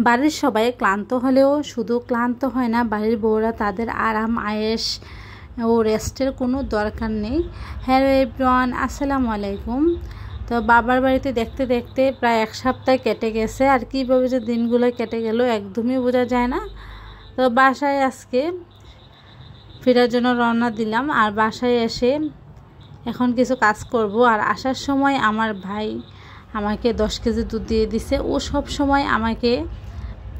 বাড়ির সবাই ক্লান্ত হলেও শুধু ক্লান্ত হয় না, বাড়ির বউরা, তাদের আরাম আয়েশ ও রেস্টের কোনো দরকার নেই। হ্যালো এভরিওয়ান, আসসালামু আলাইকুম। তো বাবার বাড়িতে দেখতে দেখতে প্রায় এক সপ্তাহ কেটে গেছে, আর কীভাবে যে দিনগুলো কেটে গেল একদমই বোঝা যায় না। তো বাসায় আজকে ফেরার জন্য রওনা দিলাম, আর বাসায় এসে এখন কিছু কাজ করব। আর আসার সময় আমার ভাই আমাকে 10 কেজি দুধ দিয়ে দিছে। ও সব সময় আমাকে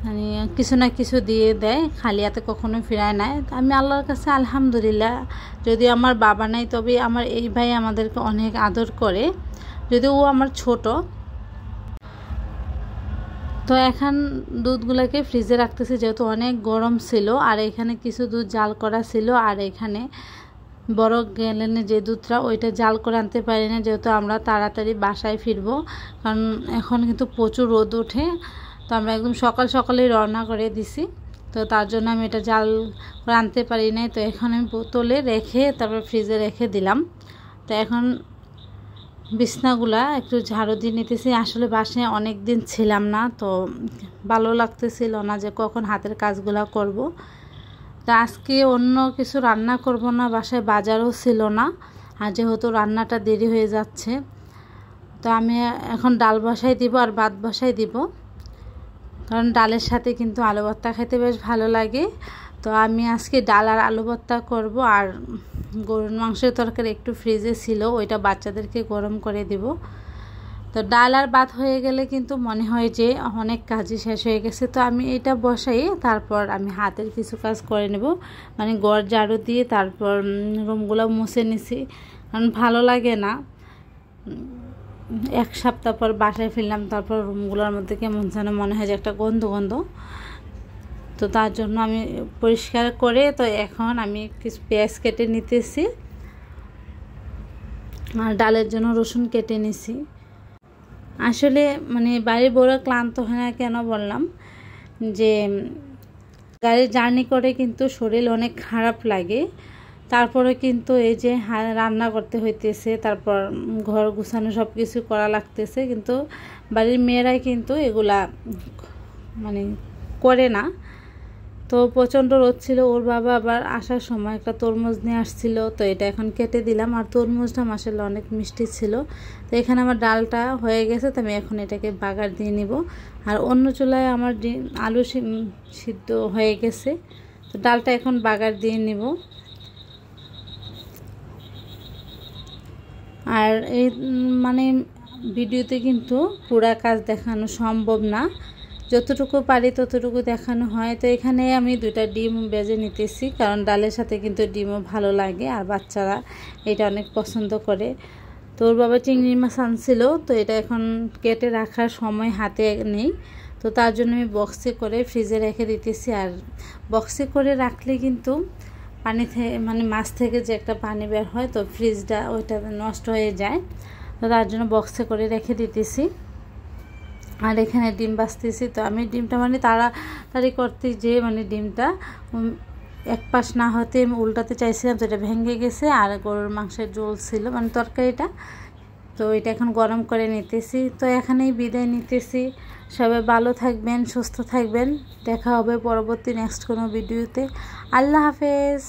মানে কিছু না কিছু দিয়ে দেয়, খালি হাতে কখনো ফিরায় নেয়। আমি আল্লাহর কাছে আলহামদুলিল্লাহ, যদি আমার বাবা নাই তবে আমার এই ভাই আমাদেরকে অনেক আদর করে, যদিও ও আমার ছোট। তো এখন দুধগুলোকে ফ্রিজে রাখতেছি, যেহেতু অনেক গরম ছিল। আর এখানে কিছু দুধ জাল করা ছিল, আর এখানে বড় গ্যালনে যে দুধটা ওইটা জাল করে আনতে পারি না, যেহেতু আমরা তাড়াতাড়ি বাসায় ফিরবো, কারণ এখন কিন্তু প্রচুর রোদ ওঠে। তো আমরা একদম সকাল সকালেই রওনা করে দিছি, তো তার জন্য আমি এটা জাল করে আনতে পারি নাই। তো এখন আমি বোতলে রেখে তারপর ফ্রিজে রেখে দিলাম। তো এখন বিছনাগুলা একটু ঝাড়ু দিয়ে নিতেছি। আসলে বাসায় অনেক দিন ছিলাম না, তো ভালো লাগতেছিল না যে কখন হাতের কাজগুলা করব। তো আজকে অন্য কিছু রান্না করব না, বাসায় বাজারও ছিল না, আর যেহেতু রান্নাটা দেরি হয়ে যাচ্ছে, তো আমি এখন ডাল বসাই দিব আর ভাত বসাই দিব, কারণ ডালের সাথে কিন্তু আলু ভর্তা খেতে বেশ ভালো লাগে। তো আমি আজকে ডাল আর আলু ভর্তা করব। আর গরুর মাংসের তরকারি একটু ফ্রিজে ছিল, ওইটা বাচ্চাদেরকে গরম করে দিব। তো ডাল আর ভাত হয়ে গেলে কিন্তু মনে হয় যে অনেক কাজই শেষ হয়ে গেছে। তো আমি এটা বসাই, তারপর আমি হাতের কিছু কাজ করে নেব, মানে ঘর ঝাড়ু দিয়ে তারপর রুমগুলো মুছে নিছি, কারণ ভালো লাগে না। এক সপ্তাহ পর বাসায় ফিরলাম, তারপর রুমগুলোর মধ্যে কেমন যেন মনে হয় যে একটা গন্ধ গন্ধ। তো তার জন্য আমি পরিষ্কার করে, তো এখন আমি কিছু পেঁয়াজ কেটে নিতেছি, আর ডালের জন্য রসুন কেটে নিছি। আসলে মানে বাড়ির বউরা ক্লান্ত হয় না কেন বললাম, যে গাড়ির জার্নি করে কিন্তু শরীর অনেক খারাপ লাগে, তারপরে কিন্তু এই যে রান্না করতে হইতেছে, তারপর ঘর গুছানো সব কিছু করা লাগতেছে, কিন্তু বাড়ির মেয়েরাই কিন্তু এগুলা মানে করে না। তো প্রচণ্ড রোদ ছিল, ওর বাবা আবার আসার সময় একটা তরমুজ নিয়ে আসছিল, তো এটা এখন কেটে দিলাম। আর তরমুজটা মাশাআল্লাহ অনেক মিষ্টি ছিল। তো এখানে আমার ডালটা হয়ে গেছে, তো আমি এখন এটাকে বাগার দিয়ে নিব। আর অন্য চুলায় আমার আলু সিদ্ধ হয়ে গেছে, তো ডালটা এখন বাগার দিয়ে নিব। আর এই মানে ভিডিওতে কিন্তু পুরা কাজ দেখানো সম্ভব না, যতটুকু পারি ততটুকু দেখানো হয়। তো এখানে আমি 2টা ডিম বেজে নিতেছি, কারণ ডালের সাথে কিন্তু ডিমও ভালো লাগে, আর বাচ্চারা এটা অনেক পছন্দ করে। তো ওর বাবা চিংড়ি মাছ আনছিল, তো এটা এখন কেটে রাখার সময় হাতে নেই, তো তার জন্য আমি বক্সে করে ফ্রিজে রেখে দিতেছি। আর বক্সে করে রাখলে কিন্তু পানি থেকে মানে মাছ থেকে যে একটা পানি বের হয়, তো ফ্রিজটা ওইটা নষ্ট হয়ে যায়, তো তার জন্য বক্সে করে রেখে দিতেছি। আর এখানে ডিম ভাজতেছি, তো আমি ডিমটা মানে তাড়াতাড়ি করতে যে মানে ডিমটা এক পাশ না হতে আমি উল্টাতে চাইছিলাম, তো এটা ভেঙে গেছে। আর গরুর মাংসের ঝোল ছিল মানে তরকারিটা, তো এটা এখন গরম করে নিতেছি। তো এখানেই বিদায় নিতেছি। সবাই ভালো থাকবেন, সুস্থ থাকবেন, দেখা হবে পরবর্তী নেক্সট কোনো ভিডিওতে। আল্লাহ হাফেজ।